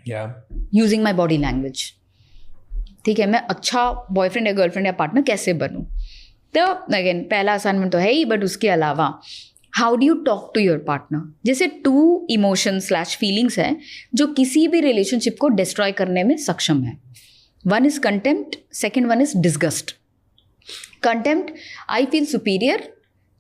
Using my body language. ठीक है, मैं अच्छा बॉयफ्रेंड या गर्लफ्रेंड या पार्टनर कैसे बनूं. तो अगेन पहला असाइनमेंट तो है ही, बट उसके अलावा how do you talk to your partner. जैसे 2 इमोशन/फीलिंग्स हैं जो किसी भी रिलेशनशिप को डिस्ट्रॉय करने में सक्षम है. One is contempt, second one is disgust. Contempt, I feel superior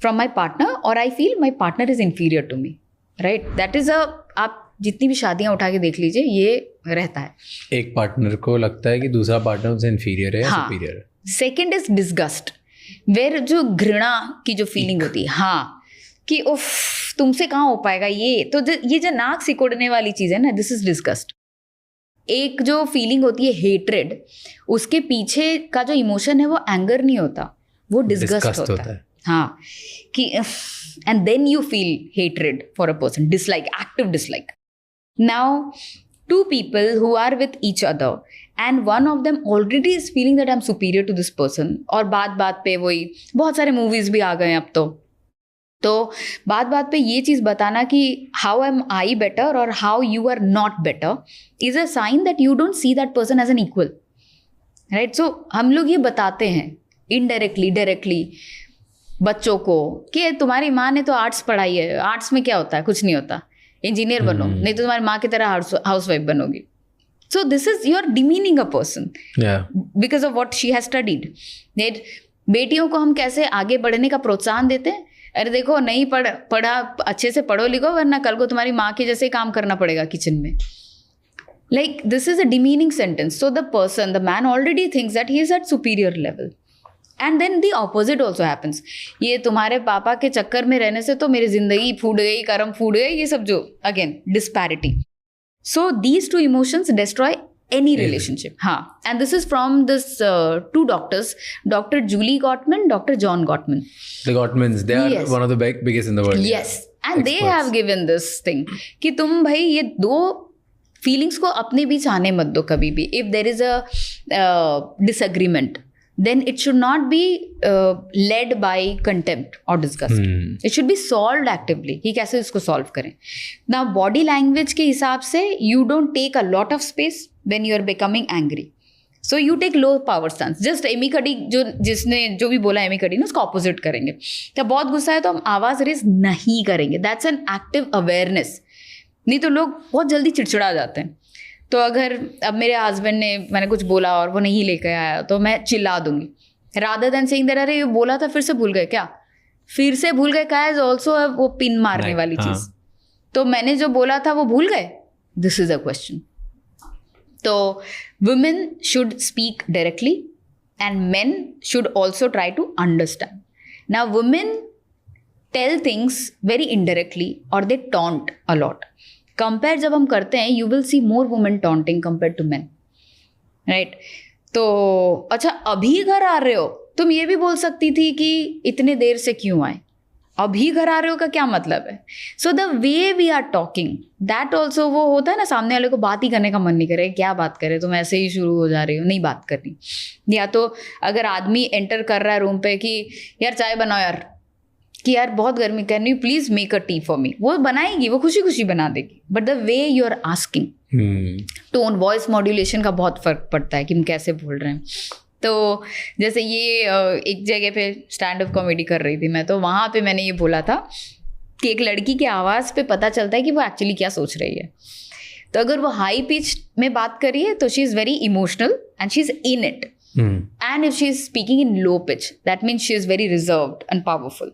from my partner और I feel my partner is inferior to me. Right, that is आप जितनी भी शादियां उठा के देख लीजिए, ये रहता है. एक पार्टनर को लगता है कि दूसरा पार्टनर उनसे इंफीरियर है या सुपीरियर है. सेकेंड इज डिस्गस्ट, वेर जो घृणा की जो फीलिंग होती है, हाँ, कि उफ तुमसे कहाँ हो पाएगा ये. तो ये जो नाक सिकोड़ने वाली चीज है ना, दिस इज डिस्गस्ट. एक जो फीलिंग होती है हेट्रेड, उसके पीछे का जो इमोशन है वो एंगर नहीं होता, वो डिस्गस्ट होता है. हाँ, कि and then you feel hatred for a person, dislike, active dislike. Now 2 people who are with each other and one of them already is feeling that I'm superior to this person, और बात पे वही बहुत सारे movies भी आ गए हैं अब तो बात पे ये चीज़ बताना कि हाउ एम आई बेटर और how you are not better is a sign that you don't see that person as an equal. Right, so हम लोग ये बताते हैं इनडायरेक्टली डायरेक्टली बच्चों को कि तुम्हारी माँ ने तो आर्ट्स पढ़ाई है, आर्ट्स में क्या होता है, कुछ नहीं होता, इंजीनियर बनो, नहीं तो तुम्हारी माँ की तरह हाउस वाइफ बनोगी. So this is you are demeaning a person because of what she has studied. बेटियों को हम कैसे आगे बढ़ने का प्रोत्साहन देते हैं, अरे देखो नहीं पढ़ा, अच्छे से पढ़ो लिखो, वरना कल को तुम्हारी माँ के जैसे काम करना पड़ेगा किचन में. Like this is a demeaning sentence. So the person, the man already thinks that he is at superior level. And then the opposite also happens. ये तुम्हारे पापा के चक्कर में रहने से तो मेरी जिंदगी फूट गई, कर्म फूट गए, ये सब जो again disparity. So these 2 emotions destroy any relationship. And this is from this 2 doctors, Dr. Julie Gottman, Dr. John Gottman. The Gottmans, they are one of the biggest in the world. Yes, and experts. They have given this thing कि तुम भाई ये 2 feelings को अपने बीच आने मत दो कभी भी. If there is a disagreement, then it should not be led by contempt or disgust. It should be solved actively. कि कैसे इसको solve करें. Now body language के हिसाब से you don't take a lot of space when you are becoming angry. So you take low power stance. Just Amy खड़ी जिसने जो भी बोला एमी खड़ी ना, उसका opposite करेंगे. जब बहुत गुस्सा है तो हम आवाज़ रेज नहीं करेंगे. That's an active awareness. नहीं तो लोग बहुत जल्दी चिड़चिड़ा जाते हैं. तो अगर अब मेरे हस्बैंड ने मैंने कुछ बोला और वो नहीं लेकर आया तो मैं चिल्ला दूंगी. रादर देन सेइंग दैट अरे ये बोला था फिर से भूल गए क्या, फिर से भूल गए का इज ऑल्सो वो पिन मारने वाली चीज. तो मैंने जो बोला था वो भूल गए, दिस इज अ क्वेश्चन. तो women should speak directly and men should also try to understand. Now women tell things very indirectly और they taunt a lot. Compare जब हम करते हैं, you will see more women taunting compare to men. Right, तो अच्छा अभी घर आ रहे हो, तुम ये भी बोल सकती थी कि इतने देर से क्यों आए. अभी घर आ रहे हो का क्या मतलब है. So the way we are talking that also, वो होता है ना सामने वाले को बात ही करने का मन नहीं करे, क्या बात करे, तुम ऐसे ही शुरू हो जा रही हो, नहीं बात करनी. या तो अगर आदमी एंटर कर रहा है रूम पे कि यार चाय बनाओ यार, कि यार बहुत गर्मी, can you please make a tea for me, वो बनाएगी, वो खुशी खुशी बना देगी. But the way you are asking, tone, voice modulation का बहुत फर्क पड़ता है कि हम कैसे बोल रहे हैं. तो जैसे ये एक जगह पे स्टैंड अप कॉमेडी कर रही थी मैं, तो वहाँ पे मैंने ये बोला था कि एक लड़की की आवाज़ पे पता चलता है कि वो एक्चुअली क्या सोच रही है. तो अगर वो हाई पिच में बात कर रही है तो she is very emotional and she is in it. And if she is speaking in low pitch, that means she is very reserved and powerful.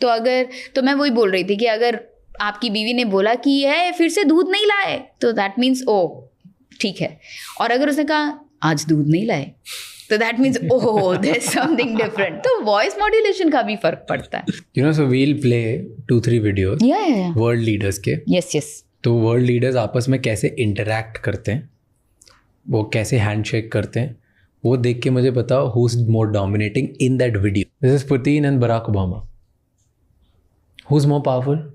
तो मैं वही बोल रही थी कि अगर आपकी बीवी ने बोला कि है फिर से दूध नहीं लाए, तो दैट मीन्स ओ ठीक है. और अगर उसने कहा आज दूध नहीं लाए, तो that means oh there is something different. तो वॉइस मॉड्यूलेशन का भी फर्क पड़ता है. You know, so we will play 2-3 videos world leaders के. यस. तो वर्ल्ड लीडर्स आपस में कैसे इंटरैक्ट करते हैं, वो कैसे हैंडशेक करते हैं, वो देख के मुझे बताओ who is more dominating in that video. This is Putin and Barack Obama. Who is more powerful?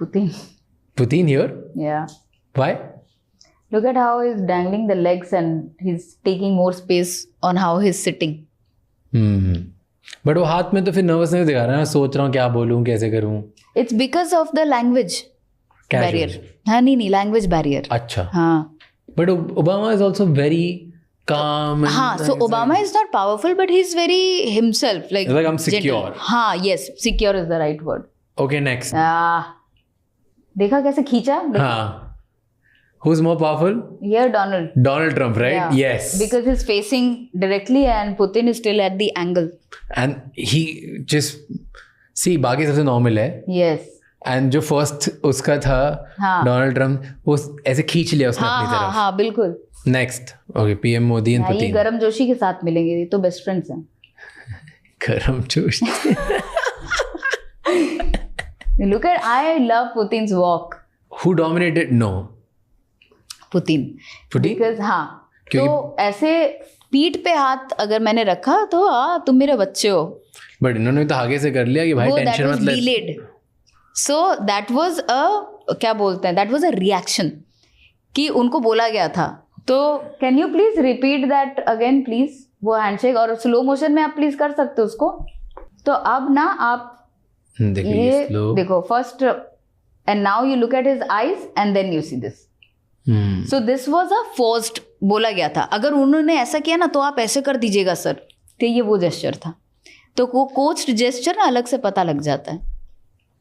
Putin here? Yeah. Why? Look at how he's dangling the legs and he's taking more space on how he's sitting. But वो हाथ में तो फिर nervousness दिखा रहा है, मैं सोच रहा हूँ क्या बोलूँ, कैसे करूँ. It's because of the language. Barrier. हाँ नहीं लैंग्वेज बैरियर. अच्छा. हाँ. But Obama is also very calm. And हाँ, so Obama is not powerful, but he's very himself. Like I'm secure. gentle. हाँ, yes, secure is the right word. Okay, next. देखा कैसे खींचा? हाँ. Who's more powerful? Here, Donald. Donald Trump, right? Yeah. Yes. Because he's facing directly and Putin is still at the angle. And he just see बाकी सबसे normal है. Yes. And जो first उसका था डोनाल्ड ट्रम्प, वो ऐसे खींच लिया उसने अपनी तरफ. हाँ बिल्कुल. Next. Okay, PM Modi and Putin. ये गरम जोशी के साथ मिलेंगे, ये तो बेस्ट फ्रेंड्स हैं. गरम Joshi. Look at, I love Putin's walk. Who dominated? No. Putin. Because हाँ, तो ऐसे पीठ पे हाथ अगर मैंने रखा तो तुम मेरे बच्चे हो. बट इन्होंने तो आगे से कर लिया कि भाई टेंशन मत ले. Delayed. So that was a क्या बोलते हैं, that was a reaction कि उनको बोला गया था. तो can you please repeat that again please, वो हैंडशेक, और स्लो मोशन में आप प्लीज कर सकते हो उसको. तो अब ना आप ये देखो first, and now you look at his eyes and then you see this. So this was a forced, बोला गया था अगर उन्होंने ऐसा किया ना तो आप ऐसे कर दीजिएगा सर, तो ये वो जेस्चर था. तो वो कोच्ड जेस्चर ना अलग से पता लग जाता है.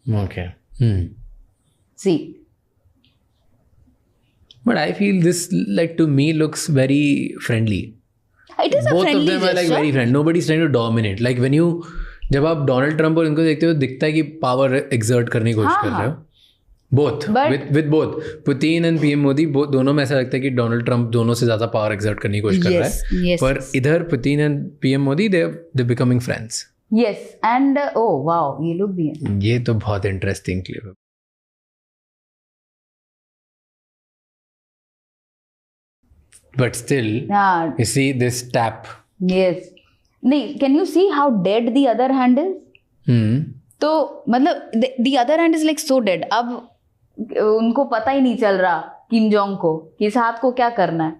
Okay. See. But I feel this, like, to me looks very friendly. It is a Both friendly of them are like gesture. very friendly. Nobody's trying to dominate. Like when you, जब आप Donald Trump और इनको देखते हो दिखता है कि power exert करने की कोशिश कर रहे हो. Both with both Putin and PM Modi, दोनों में ऐसा लगता है कि डोनाल्ड ट्रम्प दोनों से ज्यादा पावर एक्सर्ट करने की कोशिश कर रहा है. पर इधर Putin and PM Modi they becoming friends. Yes, and oh wow, ये लोग भी हैं. ये तो बहुत इंटरेस्टिंग क्लिप है. But still, you see this tap. Yes. नहीं, can you see how dead the other hand is? तो मतलब the other hand is like so dead. अब उनको पता ही नहीं चल रहा किम जोंग को कि इस हाथ को क्या करना है.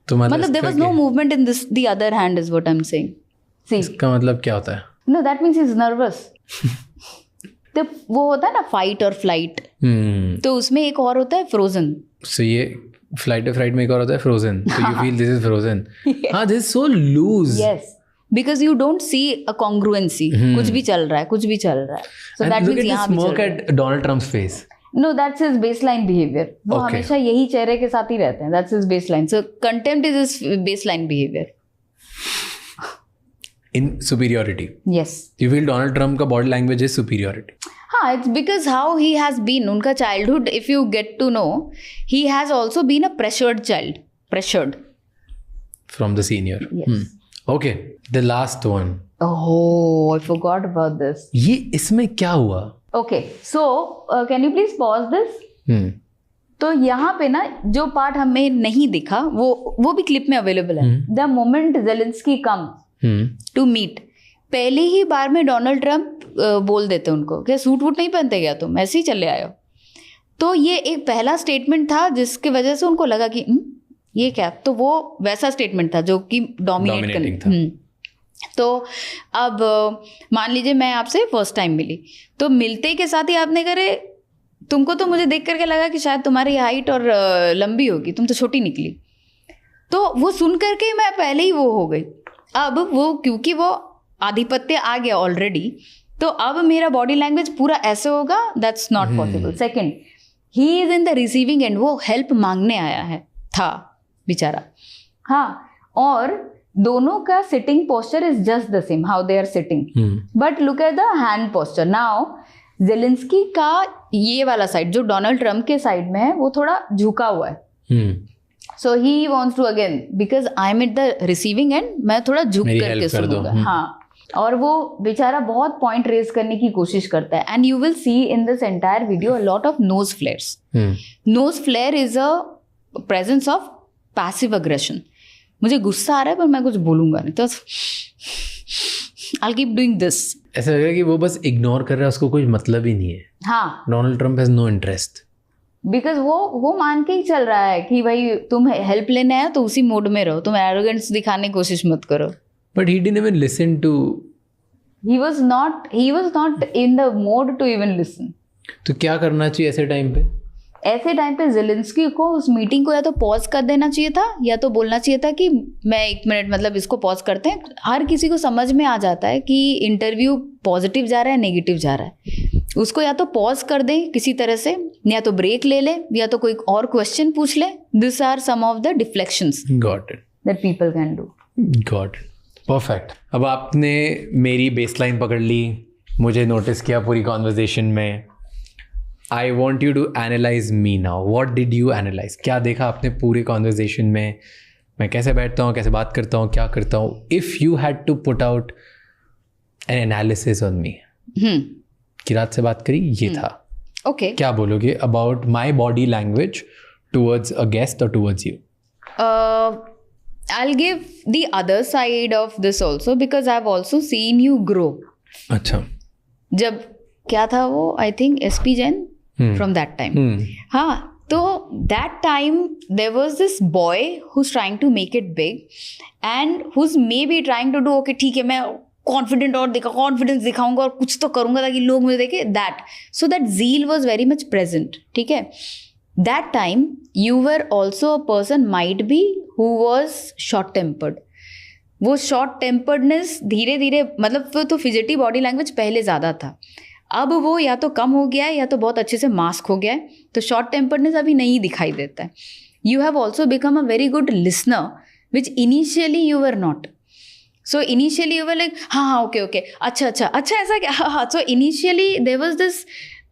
तो मतलब there was no movement in this, the other hand is what I'm saying. See. इसका मतलब क्या होता है? No, that means he's nervous. तो वो होता है ना फाइट और फ्लाइट. तो उसमें एक और होता है फ्रोजन. So ये फ्लाइट में एक और होता है frozen. So you feel this is frozen. हाँ, this is so loose. Yes. Because you don't see a congruency. कुछ भी चल रहा है. So that means यहाँ भी चल रहा है. Look at Donald Trump's face. No, that's his baseline behavior. वो हमेशा यही चेहरे के साथ ही रहते हैं. That's his baseline. So contempt is his baseline behavior. In superiority. Yes. You feel Donald Trump का body language is superiority. हाँ, it's because how he has been. उनका childhood, if you get to know, he has also been a pressured child. Pressured. From the senior. Yes. Okay, the last one. Oh, I forgot about this. ये इसमें क्या हुआ? Okay, so can you please pause this? तो यहाँ पे ना जो part हमें नहीं दिखा वो भी क्लिप में अवेलेबल है. The moment Zelensky comes to meet, पहले ही बार में डोनाल्ड ट्रम्प बोल देते उनको कि सूट वूट नहीं पहनते क्या तुम, ऐसे ही चले आए हो. तो ये एक पहला स्टेटमेंट था जिसकी वजह से उनको लगा कि ये क्या. तो वो वैसा स्टेटमेंट था जो कि डोमिनेट करने. तो अब मान लीजिए मैं आपसे फर्स्ट टाइम मिली, तो मिलते के साथ ही आपने करे, तुमको तो मुझे देख करके लगा कि शायद तुम्हारी हाइट और लंबी होगी, तुम तो छोटी निकली. तो वो सुन करके मैं पहले ही वो हो गई. अब वो क्योंकि वो आधिपत्य आ गया ऑलरेडी, तो अब मेरा बॉडी लैंग्वेज पूरा ऐसे होगा. That's not possible. Second, he is in the receiving end, वो हेल्प मांगने आया है था बेचारा. हाँ, और दोनों का sitting posture is just the same how they are sitting. But look at the hand posture. Now Zelensky का ये वाला साइड जो डोनाल्ड ट्रम्प के साइड में है वो थोड़ा झुका हुआ है. So he wants to again, because I'm at the receiving end, मैं थोड़ा झुक करके सुनूंगा. हाँ, और वो बेचारा बहुत पॉइंट रेज करने की कोशिश करता है. And you will see in this entire video a lot of nose flares. Nose flare is a presence of passive aggression. मुझे गुस्सा आ रहा है पर मैं कुछ बोलूंगा नहीं, तो I'll keep doing this. ऐसा लग रहा है कि वो बस इग्नोर कर रहा है, उसको कोई मतलब ही नहीं है. हाँ, Donald Trump has no interest. Because वो मान के ही चल रहा है कि भाई तुम हेल्प लेने आए तो उसी मोड में रहो, तुम एरोगेंस दिखाने की कोशिश मत करो. But he didn't even listen to. he was not in the mode to even listen. तो क्या करना चाहिए ऐसे टाइम पे? ऐसे टाइम पे ज़ेलेंस्की को उस मीटिंग को या तो पॉज कर देना चाहिए था या तो बोलना चाहिए था कि मैं 1 मिनट मतलब इसको पॉज करते हैं। हर किसी को समझ में आ जाता है कि इंटरव्यू पॉजिटिव जा रहा है नेगेटिव जा रहा है, उसको या तो पॉज कर दें किसी तरह से, या तो ब्रेक ले ले, या तो कोई और क्वेश्चन पूछ ले। This are some of the deflections got it, that people can do. Got it, perfect. अब आपने मेरी बेसलाइन पकड़ ली, मुझे नोटिस किया पूरी कॉन्वर्जेशन में। I want you to analyze me now. What did you analyze? क्या देखा आपने पूरे कॉन्वर्जेशन में? मैं कैसे बैठता हूँ, कैसे बात करता हूँ, क्या करता हूँ? If you had to put out an analysis on me, कि रात से बात करी ये था, ओके, क्या बोलोगे about my body language towards a guest और towards you? I'll give the other side of this also because I've also seen you grow. अच्छा, जब क्या था वो, I think SP Jain from that time. हाँ, तो that time there was this boy who's trying to make it big and who's maybe trying to do okay ठीक है मैं कॉन्फिडेंट और कॉन्फिडेंस दिखाऊंगा और कुछ तो करूंगा ताकि लोग मुझे देखें, that so that zeal was very much present, ठीक है। That time you were also a person might be who was short tempered. वो शॉर्ट टेम्पर्डनेस धीरे धीरे मतलब वो तो फिजिटी बॉडी लैंग्वेज पहले ज़्यादा था, अब वो या तो कम हो गया है या तो बहुत अच्छे से मास्क हो गया है, तो शॉर्ट टेम्पर्डनेस अभी नहीं दिखाई देता है। You have also become a very good listener which initially you were not. So initially you were like हाँ ओके ओके अच्छा ऐसा क्या, हाँ। So initially there was this,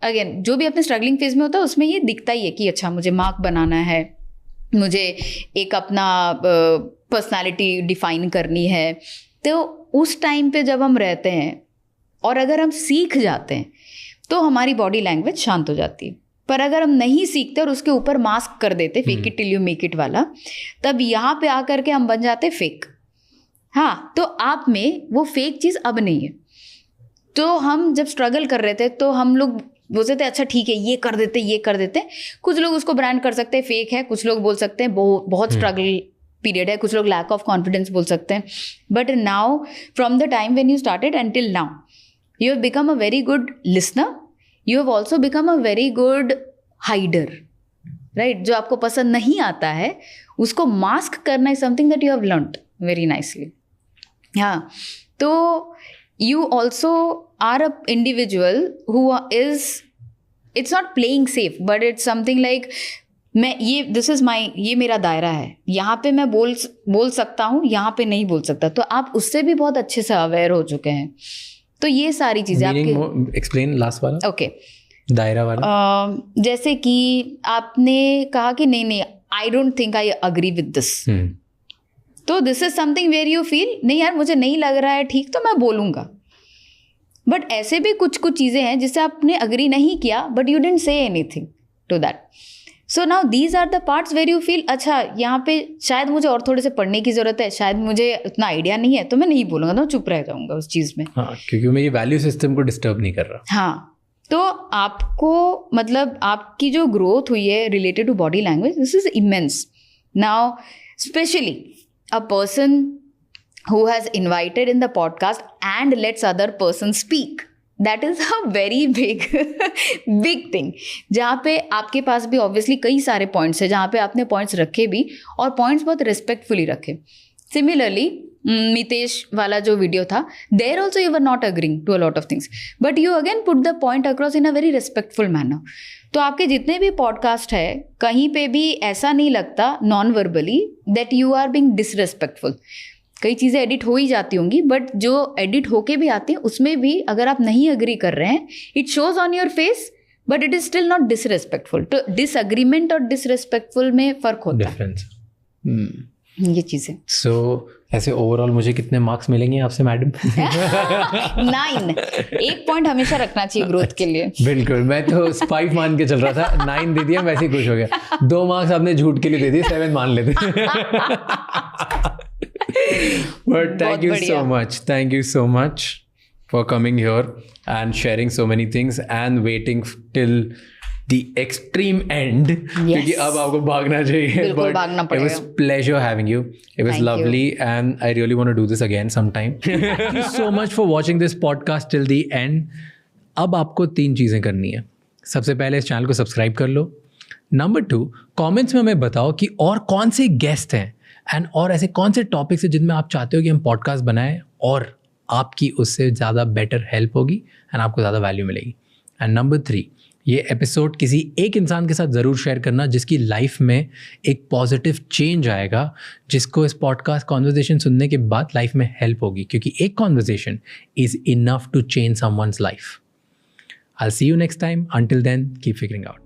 again जो भी अपने स्ट्रगलिंग फेज में होता है उसमें ये दिखता ही है कि अच्छा मुझे मार्क बनाना है, मुझे एक अपना पर्सनालिटी डिफाइन करनी है। तो उस टाइम पे जब हम रहते हैं और अगर हम सीख जाते हैं तो हमारी बॉडी लैंग्वेज शांत हो जाती है। पर अगर हम नहीं सीखते और उसके ऊपर मास्क कर देते fake it till you make it वाला, तब यहाँ पे आकर के हम बन जाते फेक। हाँ, तो आप में वो फेक चीज़ अब नहीं है। तो हम जब स्ट्रगल कर रहे थे तो हम लोग बोलते थे अच्छा ठीक है ये कर देते। कुछ लोग उसको ब्रांड कर सकते हैं फेक है, कुछ लोग बोल सकते हैं बहुत स्ट्रगल पीरियड है, कुछ लोग लैक ऑफ कॉन्फिडेंस बोल सकते हैं। But now from the time when you started until now you have become a very good listener, you have also become a very good हाइडर, right. जो आपको पसंद नहीं आता है उसको मास्क करना is something that you have learned very nicely. हाँ, तो you also are a individual who is, it's not playing safe but it's something like मैं this is my, ये मेरा दायरा है, यहाँ पे मैं बोल सकता हूँ, यहाँ पे नहीं बोल सकता। तो आप उससे भी बहुत अच्छे से अवेयर हो चुके हैं। तो ये सारी चीज़ें आपके एक्सप्लेन लास्ट वाला। ओके, दायरा वाला जैसे कि आपने कहा कि नहीं I don't think I agree with this, तो this is something where you feel नहीं यार मुझे नहीं लग रहा है ठीक, तो मैं बोलूँगा। बट ऐसे भी कुछ चीज़ें हैं जिससे आपने अग्री नहीं किया but you didn't say anything to that. So now these are the parts where you feel अच्छा यहाँ पे शायद मुझे और थोड़े से पढ़ने की ज़रूरत है, शायद मुझे उतना आइडिया नहीं है, तो मैं नहीं बोलूँगा, तो चुप रह जाऊँगा उस चीज़ में। हाँ, क्योंकि मेरी वैल्यू सिस्टम को डिस्टर्ब नहीं कर रहा। हाँ, तो आपको मतलब आपकी जो ग्रोथ हुई है related to body language, this is immense. Now specially a person who has invited in the podcast and lets other person speak, that is a very big thing, जहाँ पे आपके पास भी obviously कई सारे points है, जहाँ पे आपने points रखे भी और points बहुत respectfully रखे। Similarly, मितेश वाला जो वीडियो था, there also you were not agreeing to a lot of things, but you again put the point across in a very respectful manner. तो आपके जितने भी पॉडकास्ट है कहीं पे भी ऐसा नहीं लगता non verbally that you are being disrespectful. कई चीज़ें एडिट हो ही जाती होंगी बट जो एडिट होके भी आती हैं उसमें भी अगर आप नहीं अग्री कर रहे हैं it shows on your face but it is still not disrespectful. तो डिसएग्रीमेंट और डिसरेस्पेक्टफुल में फ़र्क होता है, ये चीज़ें। सो ऐसे ओवरऑल मुझे कितने मार्क्स मिलेंगे आपसे मैडम? 9। एक पॉइंट हमेशा रखना चाहिए ग्रोथ के लिए। बिल्कुल, मैं तो 5 मान के चल रहा था, 9 दे दिया वैसे ही खुश हो गया। 2 मार्क्स आपने झूठ के लिए दे दिए, 7 मान लेते। But thank you so much for coming here and sharing so many things and waiting till the extreme end, क्योंकि अब आपको भागना चाहिए। बिल्कुल भागना पड़ेगा। It was pleasure having you. It was lovely and I really want to do this again sometime. Thank you so much for watching this podcast till the end. अब आपको 3 चीज़ें करनी है। सबसे पहले इस चैनल को सब्सक्राइब कर लो, नंबर 2, कमेंट्स में हमें बताओ कि और कौन से गेस्ट हैं एंड और ऐसे कौन से टॉपिक्स हैं जिनमें आप चाहते हो कि हम पॉडकास्ट बनाएं और आपकी उससे ज़्यादा बेटर हेल्प होगी एंड आपको ज़्यादा वैल्यू मिलेगी। एंड नंबर 3, ये एपिसोड किसी एक इंसान के साथ ज़रूर शेयर करना जिसकी लाइफ में एक पॉजिटिव चेंज आएगा, जिसको इस पॉडकास्ट कॉन्वर्जेशन सुनने के बाद लाइफ में हेल्प होगी, क्योंकि एक conversation is enough to change someone's life. I'll see you next time. Until then, keep figuring out.